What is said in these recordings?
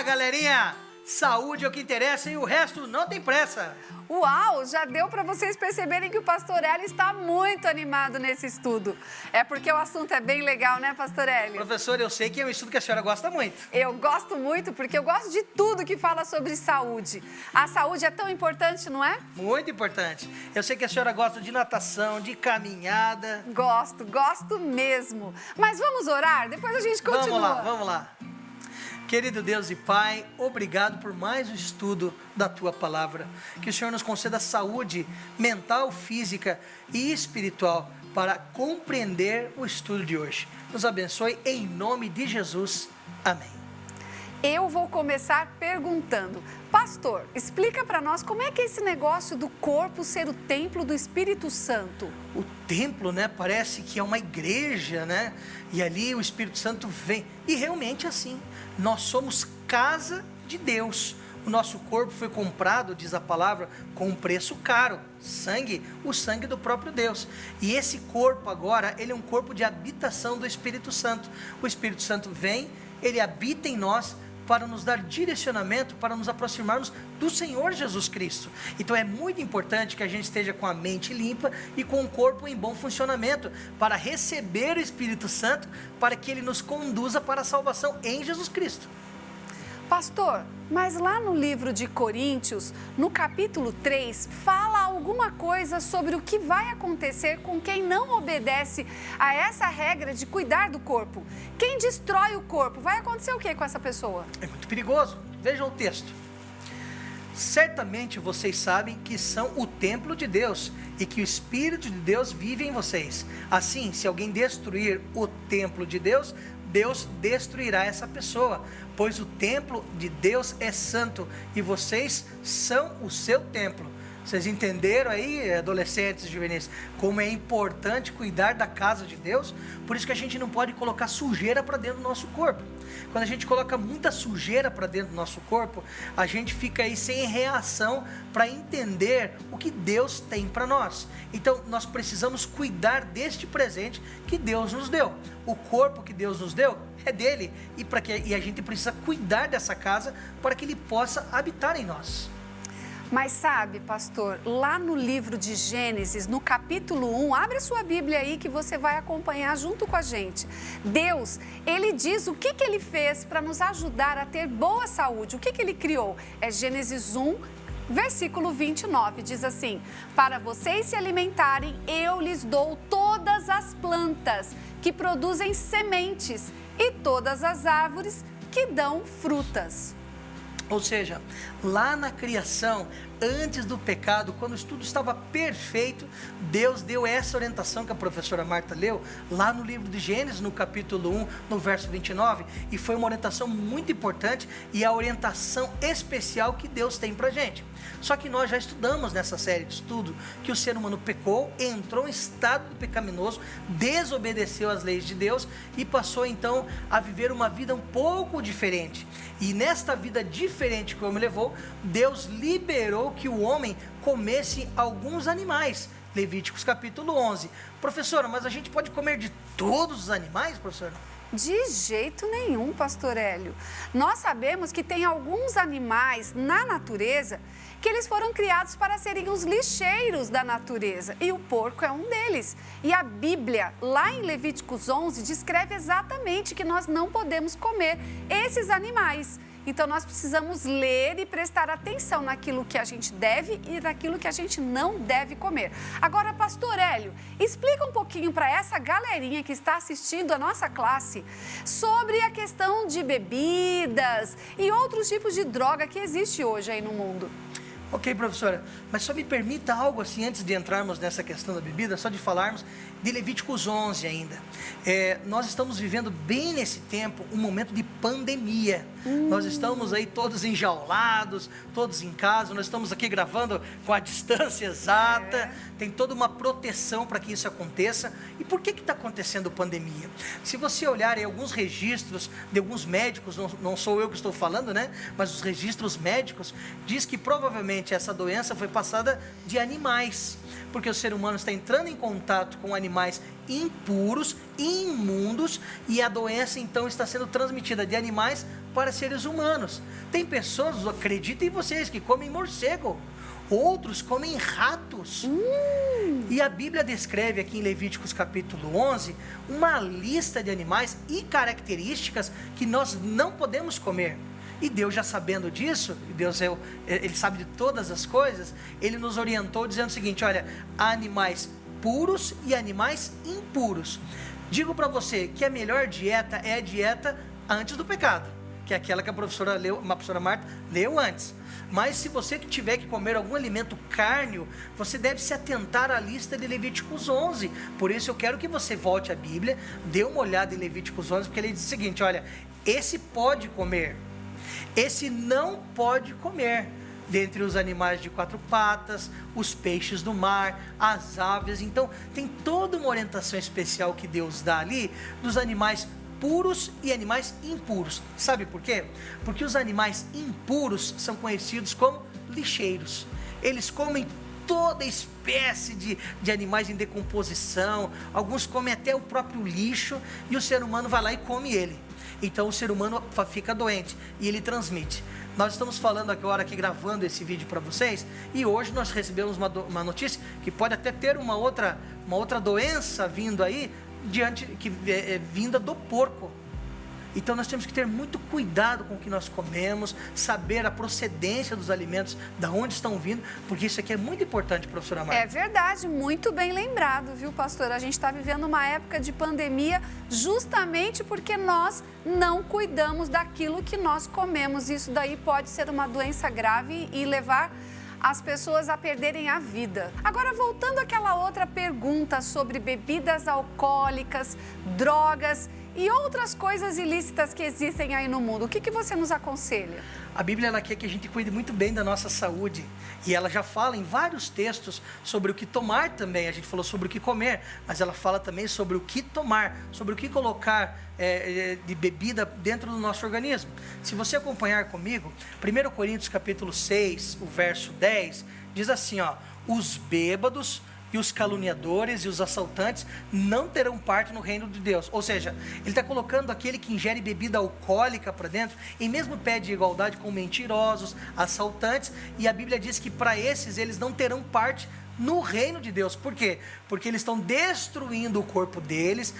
galerinha! Saúde é o que interessa e o resto não tem pressa. Uau, já deu para vocês perceberem que o Pastor Hélio está muito animado nesse estudo. É porque o assunto é bem legal, né, Pastor Hélio? Professor, eu sei que é um estudo que a senhora gosta muito. Eu gosto muito porque eu gosto de tudo que fala sobre saúde. A saúde é tão importante, não é? Muito importante. Eu sei que a senhora gosta de natação, de caminhada. Gosto mesmo. Mas vamos orar? Depois a gente continua. Vamos lá. Querido Deus e Pai, obrigado por mais um estudo da Tua Palavra. Que o Senhor nos conceda saúde mental, física e espiritual para compreender o estudo de hoje. Nos abençoe em nome de Jesus. Amém. Eu vou começar perguntando, pastor, explica para nós como é que é esse negócio do corpo ser o templo do Espírito Santo. O templo, né, parece que é uma igreja, né, e ali o Espírito Santo vem, e realmente é assim, nós somos casa de Deus, o nosso corpo foi comprado, diz a palavra, com um preço caro, o sangue do próprio Deus, e esse corpo agora, ele é um corpo de habitação do Espírito Santo, o Espírito Santo vem, ele habita em nós, para nos dar direcionamento, para nos aproximarmos do Senhor Jesus Cristo. Então é muito importante que a gente esteja com a mente limpa e com o corpo em bom funcionamento, para receber o Espírito Santo, para que ele nos conduza para a salvação em Jesus Cristo. Pastor, mas lá no livro de Coríntios, no capítulo 3, fala alguma coisa sobre o que vai acontecer com quem não obedece a essa regra de cuidar do corpo. Quem destrói o corpo, vai acontecer o que com essa pessoa? É muito perigoso. Vejam o texto. Certamente vocês sabem que são o templo de Deus e que o Espírito de Deus vive em vocês. Assim, se alguém destruir o templo de Deus, Deus destruirá essa pessoa, pois o templo de Deus é santo e vocês são o seu templo. Vocês entenderam aí, adolescentes e juvenis, como é importante cuidar da casa de Deus? Por isso que a gente não pode colocar sujeira para dentro do nosso corpo. Quando a gente coloca muita sujeira para dentro do nosso corpo, a gente fica aí sem reação para entender o que Deus tem para nós. Então nós precisamos cuidar deste presente que Deus nos deu. O corpo que Deus nos deu é dele e a gente precisa cuidar dessa casa para que ele possa habitar em nós. Mas sabe, pastor, lá no livro de Gênesis, no capítulo 1, abre a sua Bíblia aí que você vai acompanhar junto com a gente. Deus, ele diz o que ele fez para nos ajudar a ter boa saúde, o que ele criou. É Gênesis 1, versículo 29, diz assim: para vocês se alimentarem, eu lhes dou todas as plantas que produzem sementes e todas as árvores que dão frutas. Ou seja, lá na criação, antes do pecado, quando tudo estava perfeito, Deus deu essa orientação que a professora Marta leu, lá no livro de Gênesis, no capítulo 1, no verso 29, e foi uma orientação muito importante e a orientação especial que Deus tem pra gente. Só que nós já estudamos nessa série de estudo que o ser humano pecou, entrou em estado pecaminoso, desobedeceu às leis de Deus e passou então a viver uma vida um pouco diferente. E nesta vida diferente que o homem levou, Deus liberou que o homem comesse alguns animais. Levíticos capítulo 11. Professora, mas a gente pode comer de todos os animais, professora? De jeito nenhum, pastor Hélio. Nós sabemos que tem alguns animais na natureza que eles foram criados para serem os lixeiros da natureza, e o porco é um deles. E a Bíblia, lá em Levíticos 11, descreve exatamente que nós não podemos comer esses animais. Então nós precisamos ler e prestar atenção naquilo que a gente deve e naquilo que a gente não deve comer. Agora, pastor Hélio, explica um pouquinho para essa galerinha que está assistindo a nossa classe sobre a questão de bebidas e outros tipos de droga que existe hoje aí no mundo. Ok, professora, mas só me permita algo assim, antes de entrarmos nessa questão da bebida, só de falarmos de Levíticos 11 ainda. Nós estamos vivendo bem nesse tempo um momento de pandemia. Nós estamos aí todos enjaulados, todos em casa, nós estamos aqui gravando com a distância exata, tem toda uma proteção para que isso aconteça. E por que está acontecendo pandemia? Se você olhar em alguns registros de alguns médicos, não sou eu que estou falando, né? Mas os registros médicos diz que provavelmente provavelmente essa doença foi passada de animais, porque o ser humano está entrando em contato com animais impuros, imundos, e a doença então está sendo transmitida de animais para seres humanos. Tem pessoas, acreditem vocês, que comem morcego, outros comem ratos. E a Bíblia descreve aqui em Levíticos capítulo 11 uma lista de animais e características que nós não podemos comer. E Deus, já sabendo disso, Deus ele sabe de todas as coisas, ele nos orientou dizendo o seguinte: olha, há animais puros e animais impuros. Digo para você que a melhor dieta é a dieta antes do pecado, que é aquela que a professora Marta leu antes. Mas se você tiver que comer algum alimento cárneo, você deve se atentar à lista de Levíticos 11. Por isso eu quero que você volte à Bíblia, dê uma olhada em Levíticos 11, porque ele diz o seguinte: olha, esse pode comer, esse não pode comer. Dentre os animais de 4 patas, os peixes do mar, as aves. Então tem toda uma orientação especial que Deus dá ali dos animais puros e animais impuros. Sabe por quê? Porque os animais impuros são conhecidos como lixeiros. Eles comem toda espécie de animais em decomposição, alguns comem até o próprio lixo, e o ser humano vai lá e come ele. Então o ser humano fica doente e ele transmite. Nós estamos falando agora aqui, gravando esse vídeo para vocês, e hoje nós recebemos uma notícia que pode até ter uma outra doença vindo aí, vinda do porco. Então nós temos que ter muito cuidado com o que nós comemos, saber a procedência dos alimentos, de onde estão vindo, porque isso aqui é muito importante, professora Marta. É verdade, muito bem lembrado, viu, pastor? A gente está vivendo uma época de pandemia justamente porque nós não cuidamos daquilo que nós comemos. Isso daí pode ser uma doença grave e levar as pessoas a perderem a vida. Agora, voltando àquela outra pergunta sobre bebidas alcoólicas, drogas e outras coisas ilícitas que existem aí no mundo, o que você nos aconselha? A Bíblia, ela quer que a gente cuide muito bem da nossa saúde, e ela já fala em vários textos sobre o que tomar também. A gente falou sobre o que comer, mas ela fala também sobre o que tomar, sobre o que colocar de bebida dentro do nosso organismo. Se você acompanhar comigo, 1 Coríntios capítulo 6, o verso 10, diz assim, ó: os bêbados e os caluniadores e os assaltantes não terão parte no reino de Deus. Ou seja, ele está colocando aquele que ingere bebida alcoólica para dentro em mesmo pé de igualdade com mentirosos, assaltantes, e a Bíblia diz que para esses eles não terão parte no reino de Deus. Por quê? Porque eles estão destruindo o corpo deles,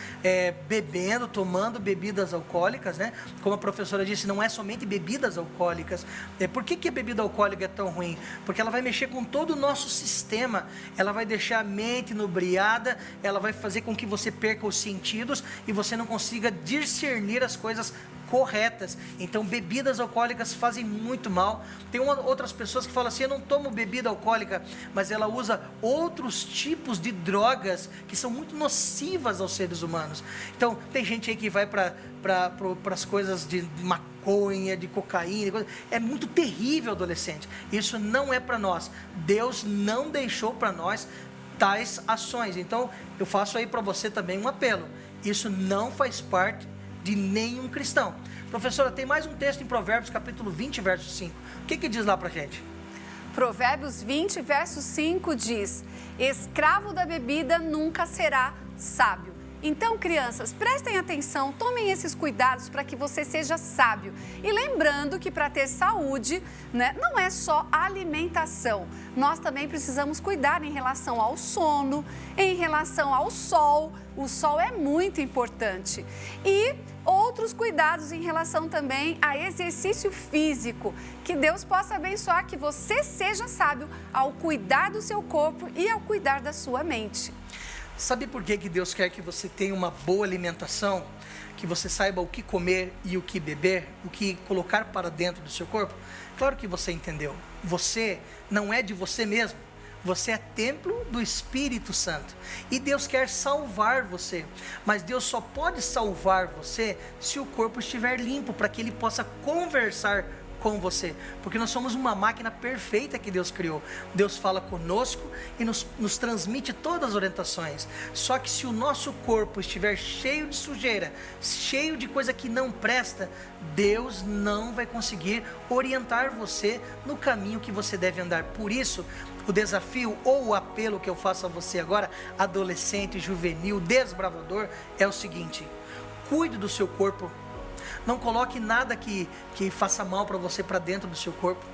bebendo, tomando bebidas alcoólicas, né? Como a professora disse, não é somente bebidas alcoólicas. Por que a bebida alcoólica é tão ruim? Porque ela vai mexer com todo o nosso sistema, ela vai deixar a mente inebriada, ela vai fazer com que você perca os sentidos e você não consiga discernir as coisas corretas. Então bebidas alcoólicas fazem muito mal. Tem outras pessoas que falam assim: eu não tomo bebida alcoólica, mas ela usa outros tipos de drogas que são muito nocivas aos seres humanos. Então tem gente aí que vai para as coisas de maconha, de cocaína, é muito terrível, adolescente. Isso não é para nós. Deus não deixou para nós tais ações. Então eu faço aí para você também um apelo: isso não faz parte de nenhum cristão. Professora, tem mais um texto em Provérbios, capítulo 20, verso 5. O que diz lá pra gente? Provérbios 20, verso 5 diz: escravo da bebida nunca será sábio. Então, crianças, prestem atenção, tomem esses cuidados para que você seja sábio. E lembrando que para ter saúde, né, não é só alimentação. Nós também precisamos cuidar em relação ao sono, em relação ao sol. O sol é muito importante. E outros cuidados em relação também a exercício físico. Que Deus possa abençoar, que você seja sábio ao cuidar do seu corpo e ao cuidar da sua mente. Sabe por que Deus quer que você tenha uma boa alimentação? Que você saiba o que comer e o que beber, o que colocar para dentro do seu corpo? Claro que você entendeu. Você não é de você mesmo. Você é templo do Espírito Santo. E Deus quer salvar você. Mas Deus só pode salvar você se o corpo estiver limpo, para que Ele possa conversar com você, porque nós somos uma máquina perfeita que Deus criou. Deus fala conosco e nos transmite todas as orientações. Só que se o nosso corpo estiver cheio de sujeira, cheio de coisa que não presta, Deus não vai conseguir orientar você no caminho que você deve andar. Por isso, o desafio ou o apelo que eu faço a você agora, adolescente, juvenil, desbravador, é o seguinte: cuide do seu corpo. Não coloque nada que faça mal para você para dentro do seu corpo.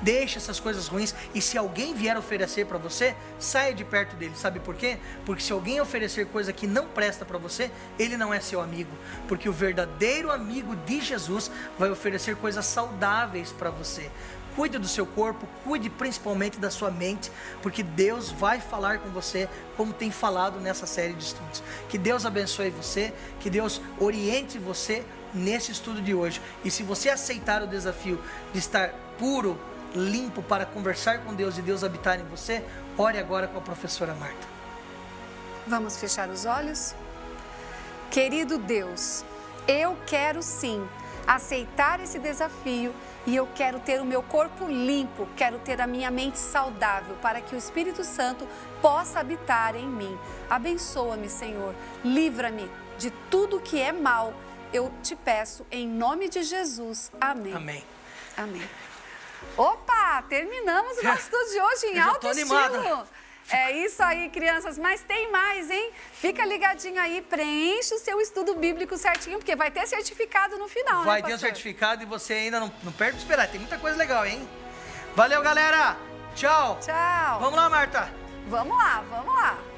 Deixe essas coisas ruins. E se alguém vier oferecer para você, saia de perto dele. Sabe por quê? Porque se alguém oferecer coisa que não presta para você, ele não é seu amigo. Porque o verdadeiro amigo de Jesus vai oferecer coisas saudáveis para você. Cuide do seu corpo, cuide principalmente da sua mente, porque Deus vai falar com você como tem falado nessa série de estudos. Que Deus abençoe você, que Deus oriente você nesse estudo de hoje. E se você aceitar o desafio de estar puro, limpo para conversar com Deus e Deus habitar em você, ore agora com a professora Marta. Vamos fechar os olhos? Querido Deus, eu quero sim aceitar esse desafio e eu quero ter o meu corpo limpo, quero ter a minha mente saudável para que o Espírito Santo possa habitar em mim. Abençoa-me, Senhor, livra-me de tudo que é mal. Eu te peço em nome de Jesus. Amém. Amém. Amém. Opa, terminamos o nosso estudo de hoje em alto estilo. É isso aí, crianças, mas tem mais, hein? Fica ligadinho aí, preenche o seu estudo bíblico certinho, porque vai ter certificado no final, vai né, ter pastor? certificado e você ainda não perde de esperar, tem muita coisa legal, hein? Valeu, galera! Tchau! Tchau! Vamos lá, Marta! Vamos lá, vamos lá!